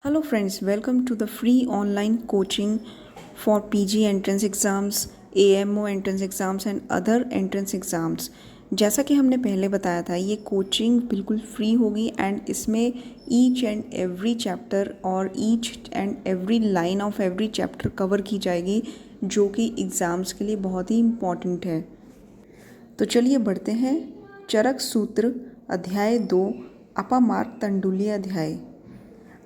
Hello friends, welcome to the free online coaching for PG entrance exams, AMO entrance exams and other entrance exams। जैसा कि हमने पहले बताया था, ये कोचिंग बिल्कुल फ्री होगी एंड इसमें ईच एंड एवरी चैप्टर और each and every line of every chapter cover की जाएगी, जो कि एग्ज़ाम्स के लिए बहुत ही इम्पॉर्टेंट है। तो चलिए बढ़ते हैं। चरक सूत्र अध्याय 2 अपामार्ग तंडुलीय अध्याय।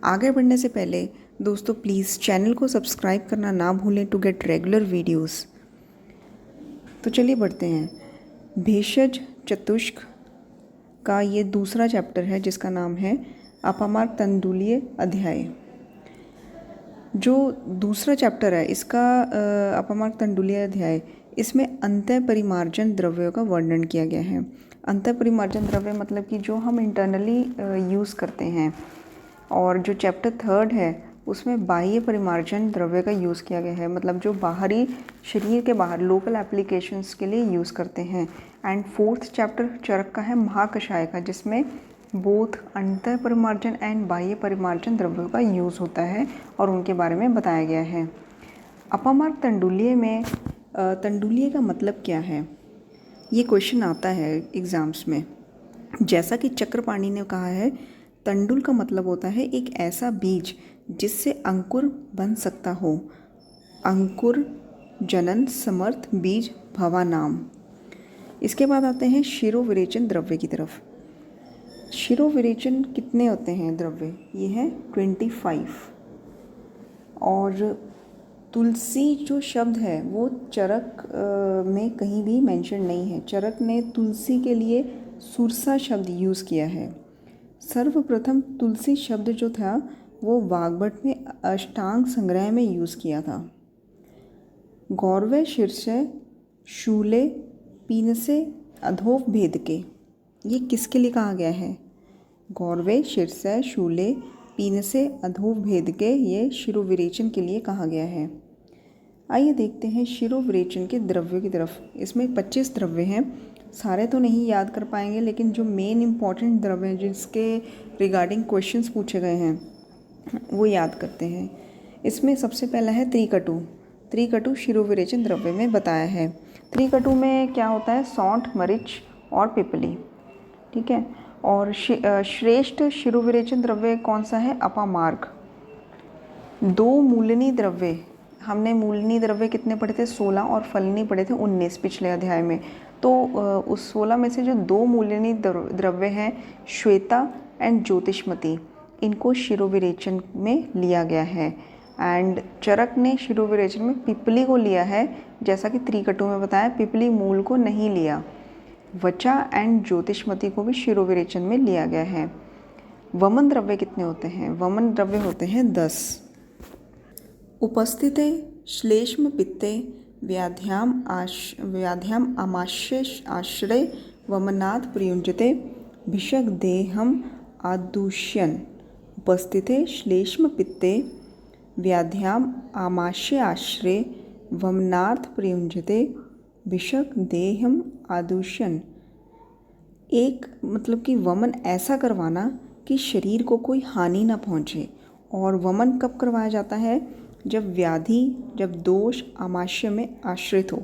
आगे बढ़ने से पहले दोस्तों प्लीज़ चैनल को सब्सक्राइब करना ना भूलें टू गेट रेगुलर वीडियोस। तो चलिए बढ़ते हैं। भेषज चतुष्क का ये दूसरा चैप्टर है जिसका नाम है अपामार्ग तंडुलीय अध्याय। जो दूसरा चैप्टर है इसका अपामार्ग तंडुलीय अध्याय, इसमें अंतः परिमार्जन द्रव्यों का वर्णन किया गया है। अंतः परिमार्जन द्रव्य मतलब कि जो हम इंटरनली यूज़ करते हैं, और जो चैप्टर 3 है उसमें बाह्य परिमार्जन द्रव्य का यूज़ किया गया है, मतलब जो बाहरी शरीर के बाहर लोकल एप्लीकेशंस के लिए यूज़ करते हैं। एंड 4th चैप्टर चरक का है महाकषाय का, जिसमें बोथ अंतः परिमार्जन एंड बाह्य परिमार्जन द्रव्यों का यूज़ होता है और उनके बारे में बताया गया है। अपामार्ग तंडुलीय में तंडुलीय का मतलब क्या है, ये क्वेश्चन आता है एग्ज़ाम्स में। जैसा कि चक्रपाणी ने कहा है, तंडुल का मतलब होता है एक ऐसा बीज जिससे अंकुर बन सकता हो। अंकुर जनन समर्थ बीज भवा नाम। इसके बाद आते हैं शिरोविरेचन द्रव्य की तरफ। शिरोविरेचन कितने होते हैं द्रव्य, ये है 25। और तुलसी जो शब्द है वो चरक में कहीं भी मेंशन नहीं है। चरक ने तुलसी के लिए सुरसा शब्द यूज़ किया है। सर्वप्रथम तुलसी शब्द जो था वो वाग्भट में अष्टांग संग्रह में यूज़ किया था। गौरव शीर्षय शूले पीनसे अधोव भेद के, ये किसके लिए कहा गया है? गौरव शीर्षय शूले पीनसे अधोव भेद के, ये शिरोविरेचन के लिए कहा गया है। आइए देखते हैं शिरोविरेचन के द्रव्यों की तरफ। इसमें 25 द्रव्य हैं, सारे तो नहीं याद कर पाएंगे, लेकिन जो मेन इंपॉर्टेंट द्रव्य हैं जिसके रिगार्डिंग क्वेश्चंस पूछे गए हैं वो याद करते हैं। इसमें सबसे पहला है त्रिकटु। त्रिकटु शिरोविरेचन द्रव्य में बताया है। त्रिकटु में क्या होता है? सौंठ, मरीच और पिपली, ठीक है। और श्रेष्ठ शिरोविरेचन द्रव्य कौन सा है? अपामार्ग। 2 मूलनी द्रव्य, हमने मूलनी द्रव्य कितने पढ़े थे? 16, और फलनी पढ़े थे 19 पिछले अध्याय में। तो उस 16 में से जो 2 मूलनी द्रव्य हैं, श्वेता एंड ज्योतिष्मती, इनको शिरोविरेचन में लिया गया है। एंड चरक ने शिरोविरेचन में पिपली को लिया है, जैसा कि त्रिकटु में बताया पिपली मूल को नहीं लिया। वचा एंड ज्योतिष्मती को भी शिरोविरेचन में लिया गया है। वमन द्रव्य कितने होते हैं? वमन द्रव्य होते हैं 10। उपस्थिते श्लेष्म पित्ते व्याध्याम आमाश्य आश्रय वमनात् प्रयुञ्जते भिषक देहम आदुष्यन्। उपस्थिते श्लेष्म पित्ते व्याध्याम आमाश्य आश्रय वमनात् प्रयुञ्जते भिषक देहम आदुष्यन्। एक मतलब कि वमन ऐसा करवाना कि शरीर को कोई हानि ना पहुँचे। और वमन कब करवाया जाता है? जब व्याधि, जब दोष आमाशय में आश्रित हो।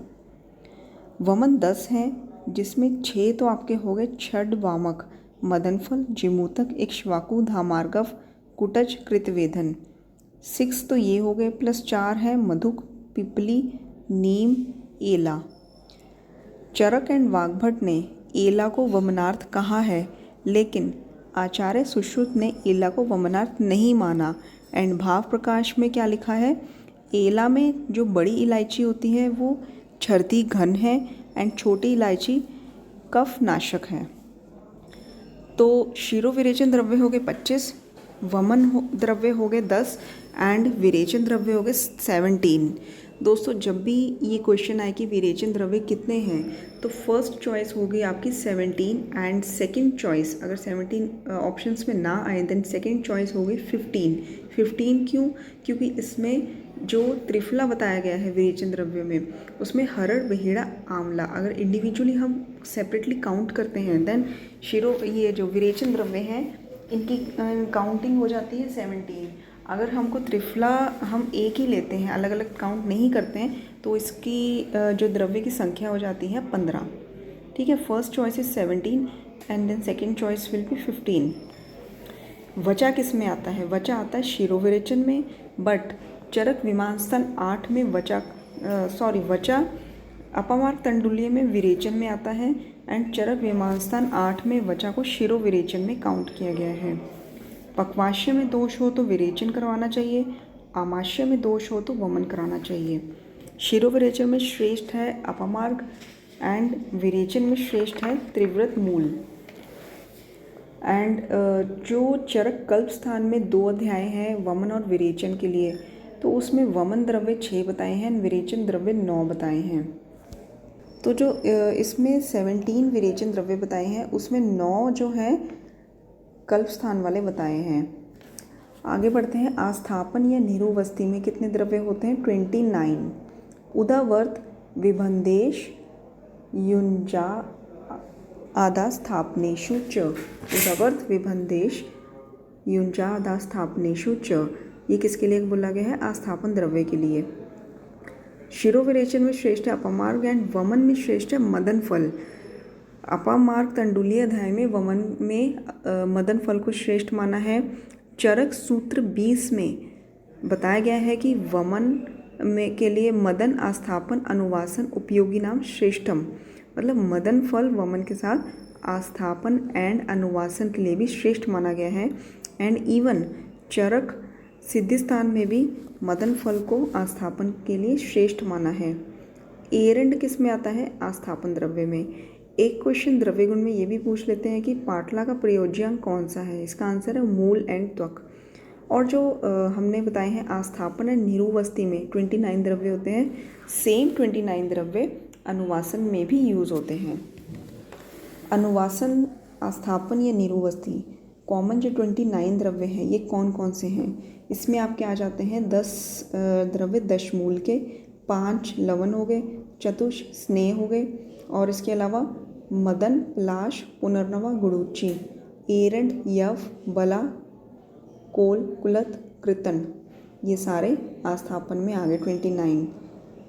वमन 10 हैं, जिसमें 6 तो आपके हो गए छड वामक, मदनफल, जिमूतक, इक्ष्वाकु, धामार्गव, कुटज, कृतवेधन। 6 तो ये हो गए, प्लस 4 है मधुक, पिपली, नीम, एला। चरक एंड वाग्भट ने एला को वमनार्थ कहा है, लेकिन आचार्य सुश्रुत ने एला को वमनार्थ नहीं माना। एंड भाव प्रकाश में क्या लिखा है? एला में जो बड़ी इलायची होती है वो छर्ती घन है एंड छोटी इलायची कफ नाशक है। तो शिरोविरेचन द्रव्य हो गए 25, वमन द्रव्य हो गए 10 एंड विरेचन द्रव्य हो गए 17। दोस्तों जब भी ये क्वेश्चन आए कि विरेचन द्रव्य कितने हैं, तो फर्स्ट चॉइस होगी आपकी 17 एंड सेकंड चॉइस, अगर 17 ऑप्शंस में ना आए देन सेकंड चॉइस होगी 15। 15 क्यों? क्योंकि इसमें जो त्रिफला बताया गया है विरेचन द्रव्य में, उसमें हरड़, बहेड़ा, आंवला, अगर इंडिविजुअली हम सेपरेटली काउंट करते हैं देन ये जो विरेचन द्रव्य हैं इनकी काउंटिंग हो जाती है 17। अगर हमको त्रिफला हम एक ही लेते हैं, अलग अलग काउंट नहीं करते हैं, तो इसकी जो द्रव्य की संख्या हो जाती है 15। ठीक है, first choice is 17 and then second choice will be 15। वचा किस में आता है? वचा आता है शिरोविरेचन में, बट चरक विमानस्थान 8 में वचा अपामार्ग तंडुलीय में विरेचन में आता है एंड चरक विमानस्थान 8 में वचा को शिरोविरेचन में काउंट किया गया है। पक्वाशय में दोष हो तो विरेचन करवाना चाहिए, आमाशय में दोष हो तो वमन कराना चाहिए। शिरोविरेचन में श्रेष्ठ है अपमार्ग एंड विरेचन में श्रेष्ठ है त्रिव्रत मूल। एंड जो चरक कल्प स्थान में 2 अध्याय हैं वमन और विरेचन के लिए, तो उसमें वमन द्रव्य 6 बताए हैं, विरेचन द्रव्य 9 बताए हैं। तो जो इसमें 17 विरेचन द्रव्य बताए हैं, उसमें 9 जो हैं कल्प स्थान वाले बताए हैं। आगे बढ़ते हैं। आस्थापन या निरुवस्थी में कितने द्रव्य होते हैं? 29। उदावर्त विभंदेश युंजा आदास्थापनेषु च। उदावर्त विभंदेश युंजा आदास्थापनेषु च, ये किसके लिए बोला गया है? आस्थापन द्रव्य के लिए। शिरोविरेचन में श्रेष्ठ है अपमार्ग एंड वमन में श्रेष्ठ है मदन फल। अपामार्ग तंडुलीय अध्याय में वमन में मदन फल को श्रेष्ठ माना है। चरक सूत्र 20 में बताया गया है कि वमन में के लिए मदन आस्थापन अनुवासन उपयोगी नाम श्रेष्ठम, मतलब मदन फल वमन के साथ आस्थापन एंड अनुवासन के लिए भी श्रेष्ठ माना गया है। एंड इवन चरक सिद्धि स्थान में भी मदन फल को आस्थापन के लिए श्रेष्ठ माना है। एरंड किस में आता है? आस्थापन द्रव्य में। एक क्वेश्चन द्रव्य गुण में ये भी पूछ लेते हैं कि पाटला का प्रयोज्यांक कौन सा है? इसका आंसर है मूल एंड त्वक। और जो हमने बताए हैं आस्थापन एंड निरुवस्थी में 29 द्रव्य होते हैं, सेम 29 द्रव्य अनुवासन में भी यूज़ होते हैं। अनुवासन, आस्थापन या निरुवस्थी कॉमन जो 29 द्रव्य हैं ये कौन कौन से हैं? इसमें आपके आ जाते हैं 10 द्रव्य दशमूल के, 5 लवण हो गए, चतुष स्नेह हो गए, और इसके अलावा मदन, पलाश, पुनर्नवा, गुड़ूची, एरंड, यव, बला, कोल, कुलत, कृतन, ये सारे आस्थापन में आ गए 29।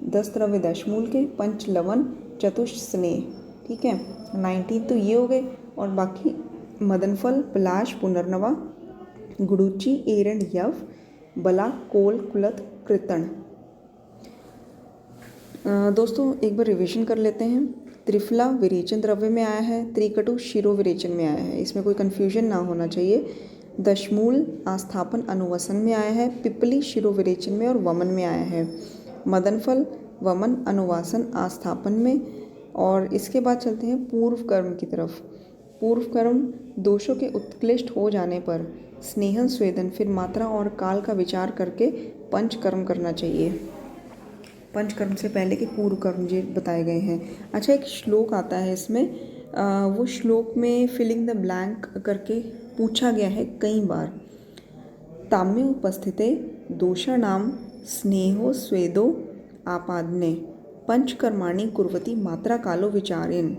10 द्रव्य दशमूल के, 5 लवण, चतुष स्नेह, ठीक है, 19 तो ये हो गए, और बाकी मदन फल, पलाश, पुनर्नवा, गुड़ूची, एरंड, यव, बला, कोल, कुलत, कृतन। दोस्तों एक बार रिवीजन कर लेते हैं। त्रिफला विरेचन द्रव्य में आया है, त्रिकटु शिरो विरेचन में आया है, इसमें कोई कन्फ्यूजन ना होना चाहिए। दशमूल आस्थापन अनुवसन में आया है, पिपली शिरो विरेचन में और वमन में आया है। मदन फल वमन अनुवासन आस्थापन में। और इसके बाद चलते हैं पूर्व कर्म की तरफ। पूर्व कर्म दोषों के उत्कृष्ट हो जाने पर स्नेहन स्वेदन, फिर मात्रा और काल का विचार करके पंचकर्म करना चाहिए। पंचकर्म से पहले के पूर्व कर्म ये बताए गए हैं। अच्छा, एक श्लोक आता है इसमें, वो श्लोक में फिलिंग द ब्लैंक करके पूछा गया है कई बार। ताम्य उपस्थिते दोषाणाम स्नेहो स्वेदो आपादने पंचकर्माणि कुर्वती मात्रा कालो विचारेन।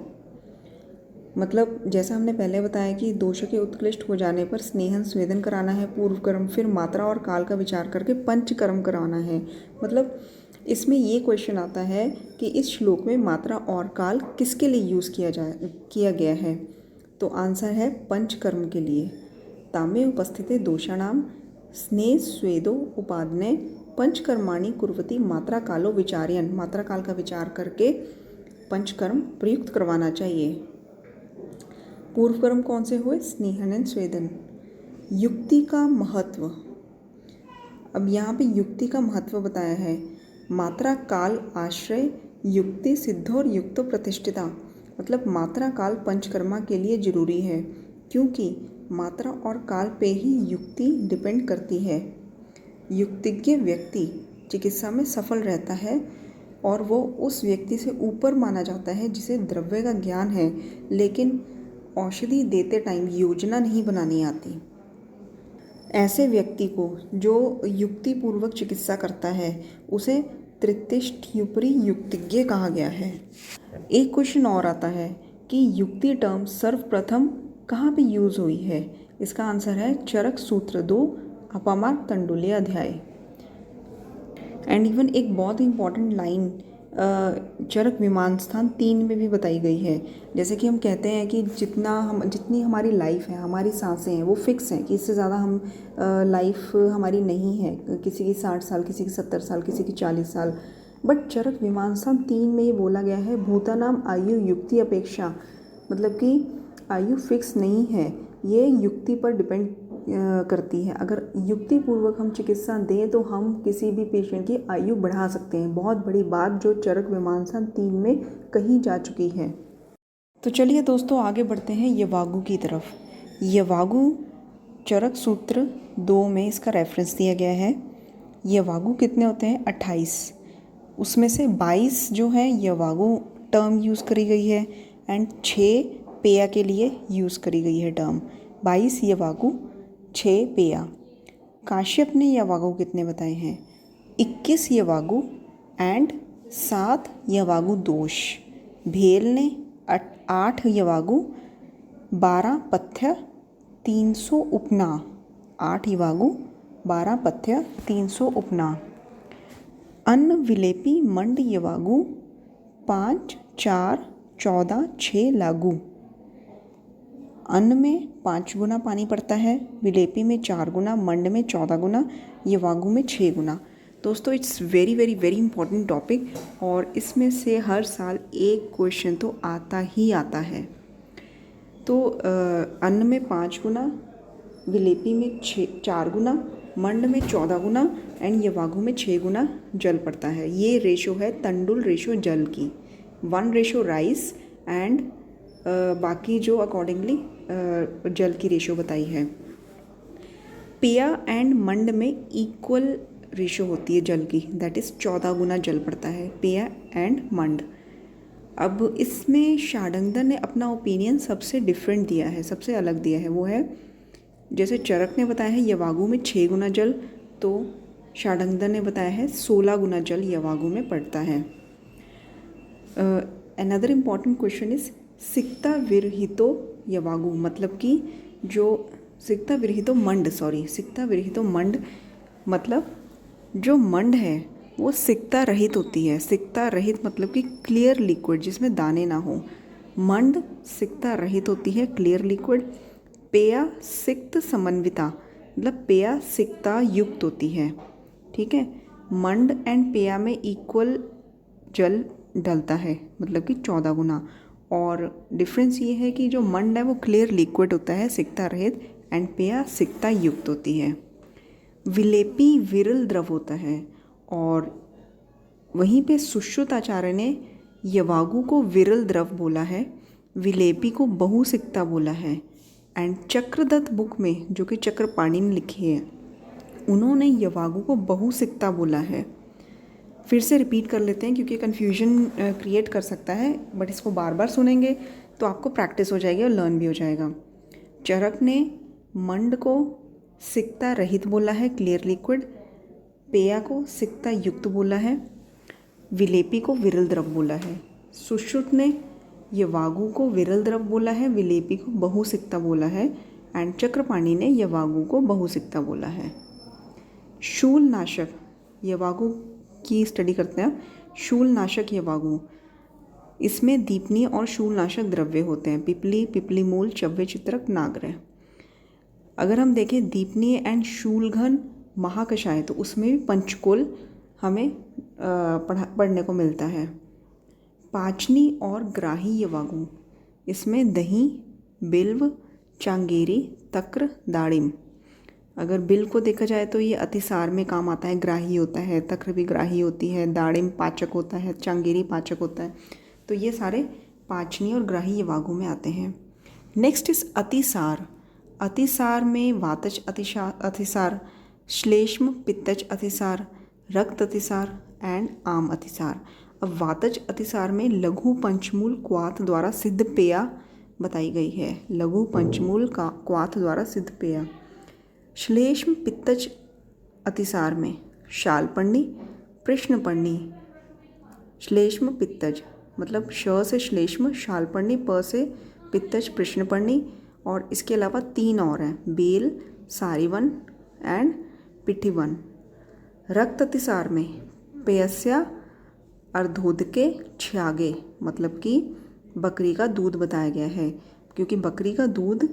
मतलब जैसा हमने पहले बताया कि दोषों के उत्कृष्ट हो जाने पर स्नेहन स्वेदन कराना है, पूर्व कर्म, फिर मात्रा और काल का विचार करके पंचकर्म कराना है। मतलब इसमें ये क्वेश्चन आता है कि इस श्लोक में मात्रा और काल किसके लिए यूज़ किया गया है? तो आंसर है पंचकर्म के लिए। तामे उपस्थिते दोषाणाम स्नेह स्वेदो उपादने पंचकर्माणि कुर्वती मात्रा कालो विचार्यन, मात्रा काल का विचार करके पंचकर्म प्रयुक्त करवाना चाहिए। पूर्व कर्म कौन से हुए? स्नेहन एंड स्वेदन। युक्ति का महत्व, अब यहाँ पे युक्ति का महत्व बताया है। मात्रा काल आश्रय युक्ति सिद्ध और युक्तो प्रतिष्ठिता, मतलब मात्रा काल पंचकर्मा के लिए जरूरी है, क्योंकि मात्रा और काल पे ही युक्ति डिपेंड करती है। युक्तिज्ञ व्यक्ति चिकित्सा में सफल रहता है और वो उस व्यक्ति से ऊपर माना जाता है जिसे द्रव्य का ज्ञान है, लेकिन औषधि देते टाइम योजना नहीं बनानी आती। ऐसे व्यक्ति को जो युक्तिपूर्वक चिकित्सा करता है उसे तृतीष्ठ्युपरि युक्तिज्ञ कहा गया है। एक क्वेश्चन और आता है कि युक्ति टर्म सर्वप्रथम कहाँ पे यूज़ हुई है? इसका आंसर है चरक सूत्र 2 अपामार तंडुलीय अध्याय। एंड इवन एक बहुत ही इंपॉर्टेंट लाइन चरक विमान स्थान 3 में भी बताई गई है। जैसे कि हम कहते हैं कि जितनी हमारी लाइफ है, हमारी सांसें हैं, वो फिक्स हैं कि इससे ज़्यादा हम लाइफ हमारी नहीं है। किसी की 60 साल, किसी की 70 साल, किसी की 40 साल। बट चरक विमान स्थान 3 में ये बोला गया है भूतानाम आयु युक्ति अपेक्षा, मतलब कि आयु फिक्स नहीं है, ये युक्ति पर डिपेंड करती है। अगर युक्तिपूर्वक हम चिकित्सा दें तो हम किसी भी पेशेंट की आयु बढ़ा सकते हैं। बहुत बड़ी बात जो चरक विमान स्थान 3 में कही जा चुकी है। तो चलिए दोस्तों आगे बढ़ते हैं यवागु की तरफ। यवागु चरक सूत्र 2 में इसका रेफरेंस दिया गया है। यवागु कितने होते हैं? 28। उसमें से 22 जो है यवागु टर्म यूज़ करी गई है एंड 6 पेया के लिए यूज़ करी गई है टर्म। 22 यवागु, 6 पेया। काश्यप ने यवागु कितने बताए हैं? 21 यवागु एंड 7 यवागु दोष। भेल ने 8 यवागु, 12 पथ्य, 300 उपना। 8 यवागु, 12 पथ्य, 300 उपना। अन्न विलेपी मंड यवागु 5, 4, 14, 6 लागू। अन्न में 5 गुना पानी पड़ता है, विलेपी में 4 गुना, मंड में 14 गुना, यवागु में 6 गुना। दोस्तों it's very very very important topic और इसमें से हर साल एक क्वेश्चन तो आता ही आता है। तो अन्न में 5 गुना, विलेपी में 4 गुना, मंड में 14 गुना एंड यवागु में 6 गुना जल पड़ता है। ये रेशो है तंडुल रेशो जल की, 1 रेशो राइस एंड बाकी जो अकॉर्डिंगली जल की रेशो बताई है। पेया एंड मंड में इक्वल रेशो होती है जल की, दैट इज़ 14 गुना जल पड़ता है पेया एंड मंड। अब इसमें शाडंगदर ने अपना ओपिनियन सबसे डिफरेंट दिया है, सबसे अलग दिया है। वो है जैसे चरक ने बताया है यवागु में 6 गुना जल, तो शाडंगदर ने बताया है 16 गुना जल यवागु में पड़ता है। अनदर इम्पॉर्टेंट क्वेश्चन इज सिक्ता विरहितो यवागु, मतलब कि जो सिक्ता विरहितो मंड मतलब जो मंड है वो सिक्ता रहित होती है। सिक्ता रहित मतलब कि क्लियर लिक्विड जिसमें दाने ना हो। मंड सिक्ता रहित होती है, क्लियर लिक्विड। पेया सिक्त समन्विता, मतलब पेया सिक्ता युक्त होती है, ठीक है। मंड एंड पेया में इक्वल जल डलता है, मतलब कि 14 गुना। और डिफरेंस ये है कि जो मंड है वो क्लियर लिक्विड होता है, सिक्ता रहित, एंड पेया सिक्ता युक्त होती है। विलेपी विरल द्रव होता है और वहीं पे सुश्रुत आचार्य ने यवागु को विरल द्रव बोला है, विलेपी को बहुसिक्ता बोला है। एंड चक्रदत्त बुक में जो कि चक्रपाणी ने लिखी है, उन्होंने यवागु को बहुसिक्ता बोला है। फिर से रिपीट कर लेते हैं क्योंकि कन्फ्यूजन क्रिएट कर सकता है, बट इसको बार बार सुनेंगे तो आपको प्रैक्टिस हो जाएगी और लर्न भी हो जाएगा। चरक ने मंड को सिक्ता रहित बोला है, क्लियर लिक्विड। पेया को सिक्ता युक्त बोला है, विलेपी को विरल द्रव बोला है। सुश्रुत ने यवागु को विरल द्रव बोला है, विलेपी को बहुसिक्ता बोला है, एंड चक्रपाणी ने यवागु को बहुसिक्ता बोला है। शूलनाशक यवागु की स्टडी करते हैं। शूलनाशक यवागु, इसमें दीपनीय और शूलनाशक द्रव्य होते हैं, पिपली, पिपली मूल, चव्य चित्रक, नागरह। अगर हम देखें दीपनीय एंड शूलघन महाकषाय, तो उसमें भी पंचकोल हमें पढ़ने को मिलता है। पाचनी और ग्राही यवागु, इसमें दही, बिल्व, चांगेरी, तक्र, दाड़िम। अगर बिल को देखा जाए तो ये अतिसार में काम आता है, ग्राही होता है। तक्र भी ग्राही होती है, दाड़िम पाचक होता है, चांगेरी पाचक होता है। तो ये सारे पाचनी और ग्राही यवागु में आते हैं। नेक्स्ट इज अतिसार। अतिसार में वातज अतिसार, श्लेष्म पित्तज अतिसार, रक्त अतिसार एंड आम अतिसार। अब वातज अतिसार में लघु पंचमूल क्वाथ द्वारा सिद्ध पेया बताई गई है, लघु पंचमूल का क्वाथ द्वारा सिद्ध पेया। श्लेष्म पित्तज अतिसार में शालपन्नी, प्रश्नपन्नी। श्लेष्म पित्तज मतलब श से श्लेष्म, शालपन्नी, प से पित्तज, प्रश्नपन्नी। और इसके अलावा 3 और हैं, बेल, सारीवन एंड पिठिवन। रक्त अतिसार में पेयस्या अर्धोदके छ्यागे, मतलब कि बकरी का दूध बताया गया है, क्योंकि बकरी का दूध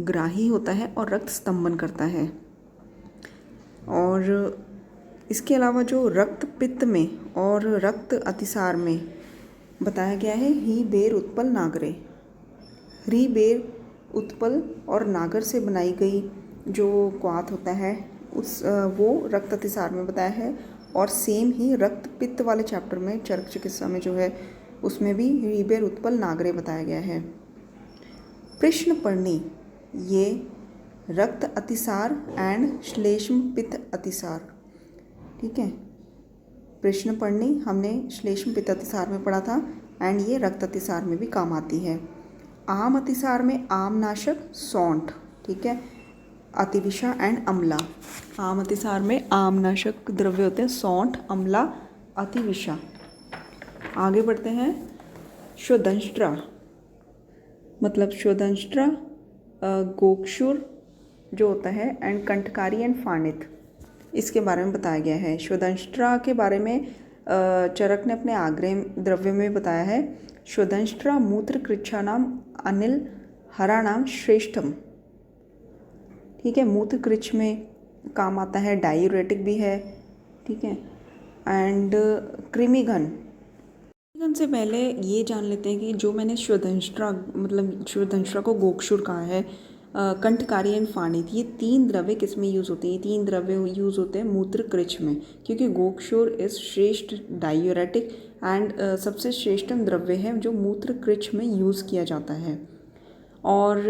ग्राही होता है और रक्त स्तंभन करता है। और इसके अलावा जो रक्त पित्त में और रक्त अतिसार में बताया गया है ही बेर उत्पल नागरे। री बेर उत्पल और नागर से बनाई गई जो क्वाथ होता है वो रक्त अतिसार में बताया है। और सेम ही रक्त पित्त वाले चैप्टर में चरक चिकित्सा में जो है उसमें भी री बेर उत्पल नागरे बताया गया है। प्रश्नपर्णी ये रक्त अतिसार एंड श्लेष्म पित्त अतिसार, ठीक है। प्रश्नपर्णी हमने श्लेष्म पित्त अतिसार में पढ़ा था एंड ये रक्त अतिसार में भी काम आती है। आम अतिसार में आमनाशक सौंठ, ठीक है। अतिविषा एंड अम्ला। आम अतिसार में आमनाशक द्रव्य होते हैं सौंठ, अम्ला, अतिविषा। आगे बढ़ते हैं। शोधंष्ट्रा मतलब शोधंष्ट्रा गोक्षुर जो होता है एंड कंठकारी एंड फानित, इसके बारे में बताया गया है। शोधंष्ट्रा के बारे में चरक ने अपने आग्रह द्रव्य में बताया है। शोधंष्ट्रा मूत्र कृच्छानाम अनिल हराणाम श्रेष्ठम, ठीक है। मूत्र कृच्छ में काम आता है, डायूरेटिक भी है, ठीक है। एंड कृमिघन से पहले ये जान लेते हैं कि जो मैंने शोधंष्ट्रा मतलब शोधंष्ट्रा को गोक्षुर कहा है, कंठकारी एंड फानित, ये तीन द्रव्य किस में यूज़ होते हैं? ये तीन द्रव्य यूज़ होते हैं मूत्र कृच्छ में, क्योंकि गोक्षुर इज श्रेष्ठ डायूरेटिक एंड सबसे श्रेष्ठतम द्रव्य है जो मूत्र कृच्छ में यूज़ किया जाता है। और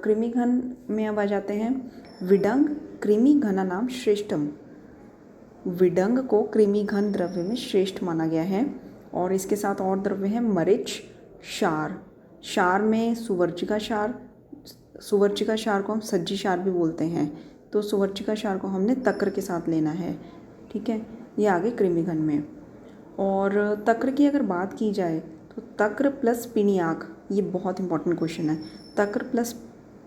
कृमिघन में अब आ जाते हैं। विडंग कृमि घना नाम श्रेष्ठम, विडंग को कृमिघन द्रव्य में श्रेष्ठ माना गया है। और इसके साथ और द्रव्य है मरिच, क्षार। क्षार में सुवर्चिका क्षार, सुवर्चिका क्षार को हम सज्जी क्षार भी बोलते हैं, तो सुवर्चिका क्षार को हमने तक्र के साथ लेना है, ठीक है। ये आगे कृमिघन में। और तक्र की अगर बात की जाए तो तक्र प्लस पिनियाक, ये बहुत इंपॉर्टेंट क्वेश्चन है। तक्र प्लस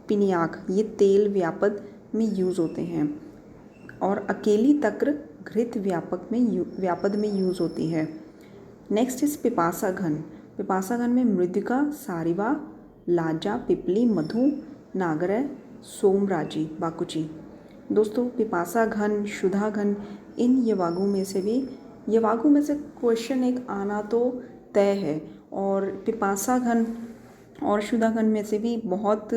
पिनियाक ये तेल व्यापद में यूज़ होते हैं, और अकेली तक्र घृत व्यापद में यूज़ होती है। नेक्स्ट इज पिपासा घन। पिपासा घन में मृदिका, सारिवा, लाजा, पिपली, मधु, नागरय, सोमराजी, बाकुची। दोस्तों पिपासा घन, शुदा घन, इन यवागु में से क्वेश्चन एक आना तो तय है। और पिपासा घन और शुदा घन में से भी बहुत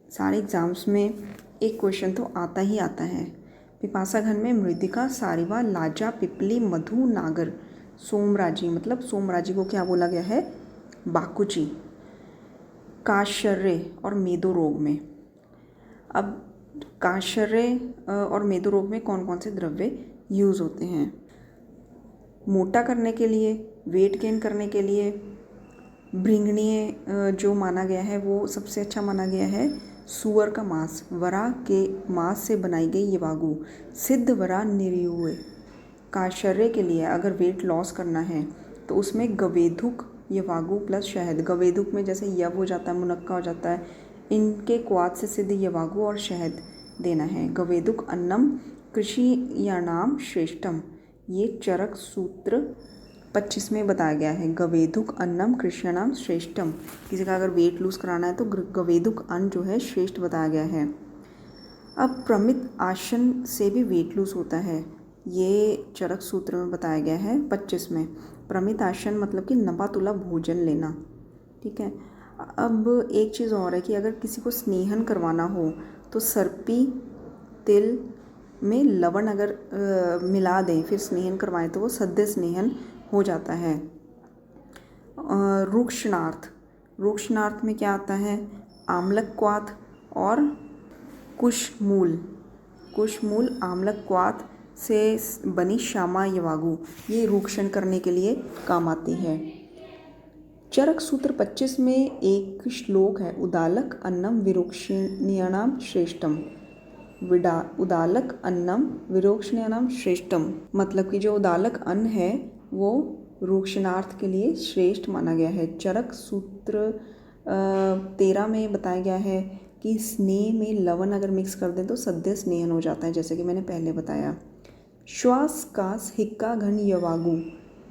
सारे एग्ज़ाम्स में एक क्वेश्चन तो आता ही आता है। पिपासा घन में मृदिका, सारिवा, लाजा, पिपली, मधु, नागर, सोमराजी, मतलब सोमराजी को क्या बोला गया है? बाकुची। काशर्य और मेदो रोग में, अब काशर्य और मेदो रोग में कौन कौन से द्रव्य यूज़ होते हैं? मोटा करने के लिए, वेट गेन करने के लिए भृंगणीय जो माना गया है वो सबसे अच्छा माना गया है सुअर का मांस। वरा के मांस से बनाई गई यवागु, सिद्ध वरा निर्युय। काशर्य के लिए अगर वेट लॉस करना है तो उसमें गवेधुक, यवागु प्लस शहद। गवेधुक में जैसे यव हो जाता है, मुनक्का हो जाता है, इनके क्वाथ से सिद्ध यवागु और शहद देना है। गवेधुक अन्नम कृषियाणाम श्रेष्ठम, ये चरक सूत्र 25 में बताया गया है। गवेधुक अन्नम कृष्णानाम श्रेष्ठम, किसी का अगर वेट लूज़ कराना है तो गवेधुक अन्न जो है श्रेष्ठ बताया गया है। अब प्रमित आसन से भी वेट लूज़ होता है, ये चरक सूत्र में बताया गया है 25 में। प्रमित आसन मतलब कि नपा तुला भोजन लेना, ठीक है। अब एक चीज़ और है कि अगर किसी को स्नेहन करवाना हो तो सर्पी तिल में लवण अगर मिला दें फिर स्नेहन करवाएं तो वो सद्य स्नेहन हो जाता है। रुक्षणार्थ, रुक्षणार्थ में क्या आता है? आम्लक क्वाथ और कुशमूल। कुशमूल आम्लक क्वाथ से बनी श्यामा यवागु, ये रूक्षण करने के लिए काम आती है। चरक सूत्र 25 में एक श्लोक है, उदालक अन्नम विरोक्षणीयाणाम श्रेष्ठम। उदालक अन्नम विरोक्षणीयाणाम श्रेष्ठम, मतलब कि जो उदालक अन्न है वो रूक्षणार्थ के लिए श्रेष्ठ माना गया है। चरक सूत्र 13 में बताया गया है कि स्नेह में लवण अगर मिक्स कर दें तो सद्य स्नेहन हो जाता है, जैसे कि मैंने पहले बताया। श्वास कास हिक्का घन यवागु,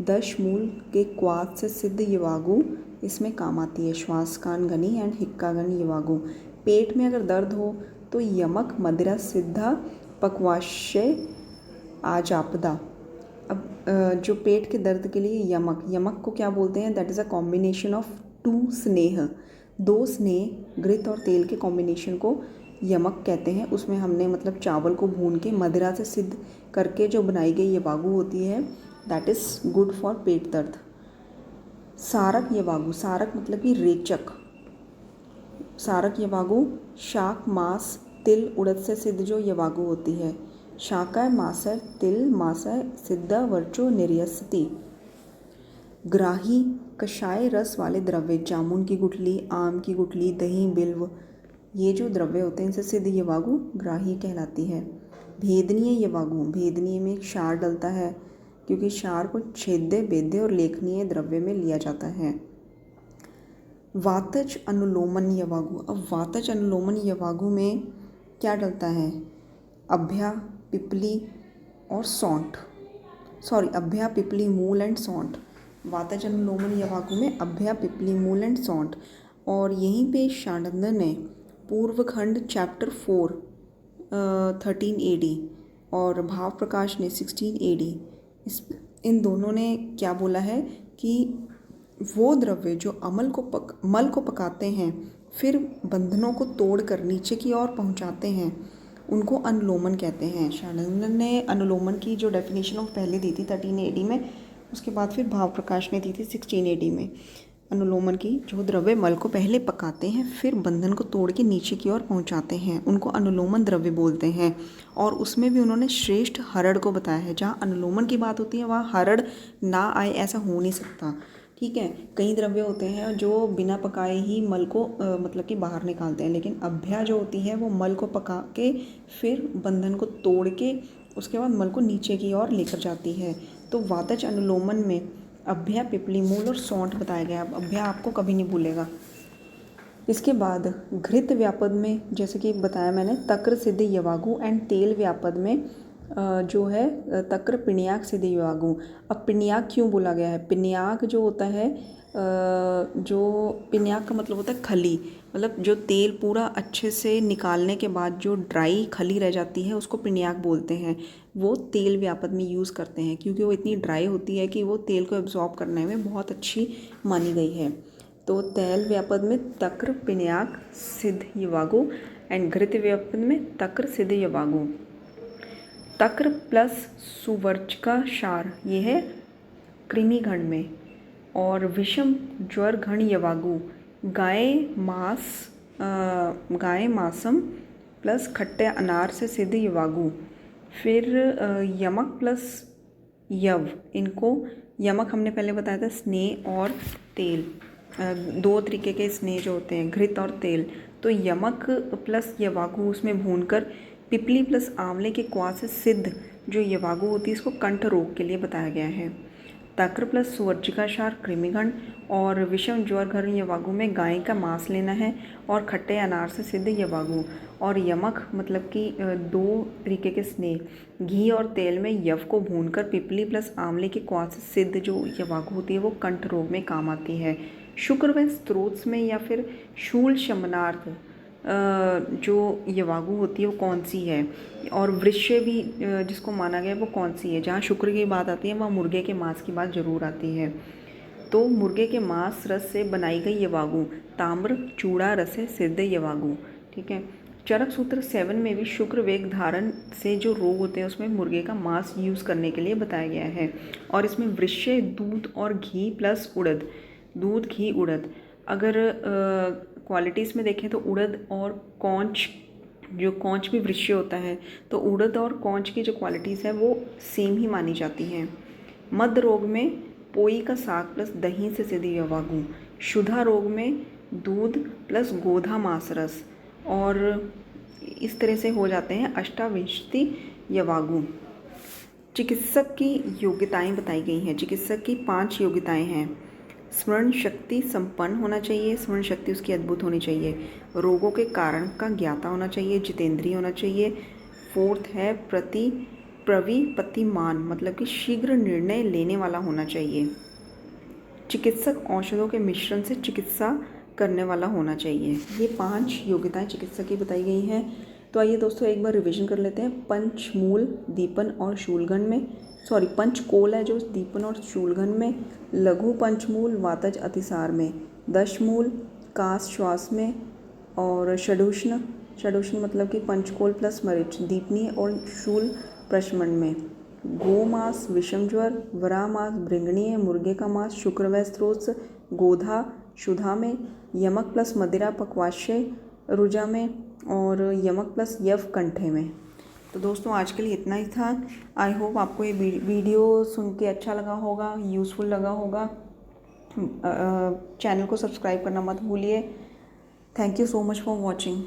दश मूल के क्वात से सिद्ध यवागु इसमें काम आती है। श्वास कान घनी एंड हिक्का घन यवागु। पेट में अगर दर्द हो तो यमक मदिरा सिद्धा पक्वाशय आजापदा। अब जो पेट के दर्द के लिए यमक को क्या बोलते हैं? That is a combination of two स्नेह, दो स्नेह घृत और तेल के कॉम्बिनेशन को यमक कहते हैं। उसमें हमने मतलब चावल को भून के मदिरा से सिद्ध करके जो बनाई गई यवागु होती है, दैट इज़ गुड फॉर पेट दर्द। सारक यवागु, सारक मतलब कि रेचक। सारक यवागु शाक मांस तिल उड़द से सिद्ध जो यवागु होती है। शाकाय मासय तिल मासय सिद्धा वर्चो निर्यसति। ग्राही कषाय रस वाले द्रव्य, जामुन की गुठली, आम की गुठली, दही, बिल्व, ये जो द्रव्य होते हैं इनसे सिद्ध यवागु ग्राही कहलाती है। भेदनीय यवागु, भेदनीय में एक क्षार डलता है क्योंकि क्षार को छेद्य, वेद्य और लेखनीय द्रव्य में लिया जाता है। वातज अनुलोमन यवागु, अब वातज अनुलोमन यवागु में क्या डलता है? अभ्या, पिपली और सौंठ, अभ्या, पिपली, मूल एंड सौंठ। वातज अनुलोमन यवागु में अभ्या, पिपली, मूल एंड सौंठ। और यहीं पे शानंद ने पूर्व खंड चैप्टर 4 13 AD और भाव प्रकाश ने 16 AD, इन दोनों ने क्या बोला है कि वो द्रव्य जो मल को पकाते हैं फिर बंधनों को तोड़कर नीचे की ओर पहुंचाते हैं, उनको अनुलोमन कहते हैं। शानंद ने अनुलोमन की जो डेफिनेशन ऑफ पहले दी थी 13 AD में, उसके बाद फिर भाव प्रकाश ने दी थी 16 AD में। अनुलोमन की जो द्रव्य मल को पहले पकाते हैं फिर बंधन को तोड़ के नीचे की ओर पहुंचाते हैं, उनको अनुलोमन द्रव्य बोलते हैं। और उसमें भी उन्होंने श्रेष्ठ हरड़ को बताया है। जहाँ अनुलोमन की बात होती है वहाँ हरड़ ना आए ऐसा हो नहीं सकता, ठीक है। कई द्रव्य होते हैं जो बिना पकाए ही मल को मतलब कि बाहर निकालते हैं, लेकिन अभ्या जो होती है वो मल को पका के फिर बंधन को तोड़ के उसके बाद मल को नीचे की ओर लेकर जाती है। तो वातज अनुलोमन में अभ्या, पिपली, मूल और सौंठ बताया गया। अब अभ्या आपको कभी नहीं भूलेगा। इसके बाद घृत व्यापद में जैसे कि बताया मैंने तक्र सिद्ध यवागु एंड तेल व्यापद में जो है तक्र पिण्याक सिद्ध यवागु। अब पिण्याक क्यों बोला गया है? पिण्याक जो होता है जो पिण्याक का मतलब होता है खली, मतलब जो तेल पूरा अच्छे से निकालने के बाद जो ड्राई खली रह जाती है उसको पिण्याक बोलते हैं। वो तेल व्यापद में यूज़ करते हैं क्योंकि वो इतनी ड्राई होती है कि वो तेल को एब्जॉर्ब करने में बहुत अच्छी मानी गई है। तो तेल व्यापद में तक्र पिण्याक सिद्ध यवागु एंड घृत व्यापद में तक्र सिद्ध यवागु। तक्र प्लस सुवर्चका क्षार ये है कृमि घण में, और विषम ज्वर घण यवागु गाय मासम प्लस खट्टे अनार से सिद्ध यवागु। फिर यमक प्लस यव, इनको यमक हमने पहले बताया था स्नेह और तेल, दो तरीके के स्नेह जो होते हैं घृत और तेल। तो यमक प्लस यवागु उसमें भूनकर पिपली प्लस आंवले के क्वाथ से सिद्ध जो यवागु होती है इसको कंठ रोग के लिए बताया गया है। तक्र प्लस सुवर्चिका क्षार कृमिगण और विषम ज्वर घन यवागु में गाय का मांस लेना है और खट्टे अनार से सिद्ध यवागु। और यमक मतलब कि दो तरीके के स्नेह घी और तेल में यव को भूनकर पिपली प्लस आंवले के क्वाथ से सिद्ध जो यवागु होती है वो कंठ रोग में काम आती है। शुक्र व स्त्रोत में या फिर शूल शमनार्थ जो यवागु होती है वो कौन सी है, और वृश्य भी जिसको माना गया वो कौन सी है। जहाँ शुक्र की बात आती है वहाँ मुर्गे के मांस की बात जरूर आती है। तो मुर्गे के मांस रस से बनाई गई यवागु ताम्र चूड़ा रस से सिद्ध यवागु, ठीक है। चरक सूत्र 7 में भी शुक्र वेग धारण से जो रोग होते हैं उसमें मुर्गे का मांस यूज़ करने के लिए बताया गया है। और इसमें वृश्य दूध और घी प्लस उड़द, दूध घी उड़द, अगर क्वालिटीज़ में देखें तो उड़द और कौंच, जो कौंच भी वृश्य होता है तो उड़द और कौंच की जो क्वालिटीज़ है वो सेम ही मानी जाती हैं। मध्य रोग में पोई का साग प्लस दही से सिद्ध यवागु। शुद्धा रोग में दूध प्लस गोधा मांस रस, और इस तरह से हो जाते हैं अष्टाविंशति यवागु। चिकित्सक की योग्यताएं बताई गई हैं। चिकित्सक की 5 योग्यताएं हैं। स्मरण शक्ति संपन्न होना चाहिए, स्मरण शक्ति उसकी अद्भुत होनी चाहिए। रोगों के कारण का ज्ञाता होना चाहिए, जितेंद्रिय होना चाहिए। फोर्थ है प्रविपतिमान, मतलब कि शीघ्र निर्णय लेने वाला होना चाहिए। चिकित्सक औषधों के मिश्रण से चिकित्सा करने वाला होना चाहिए। ये 5 योग्यताएं चिकित्सक की बताई गई हैं। तो आइए दोस्तों एक बार रिवीजन कर लेते हैं। पंचमूल दीपन और शूलगन में, पंचकोल है जो दीपन और शूलगन में, लघु पंचमूल वातज अतिसार में, दशमूल कास श्वास में, और षडूष्ण मतलब कि पंचकोल प्लस मरीच दीपनीय और शूल प्रशमन में, गोमांस विषम ज्वर, वरा मांस भृंगणीय, मुर्गे का मांस शुक्रवै स्त्रोत, गोधा शुधा में, यमक प्लस मदिरा पक्वाशय रुजा में, और यमक प्लस यव कंठे में। तो दोस्तों आज के लिए इतना ही था। आई होप आपको ये वीडियो सुन के अच्छा लगा होगा, यूज़फुल लगा होगा। चैनल को सब्सक्राइब करना मत भूलिए। Thank you so much for watching.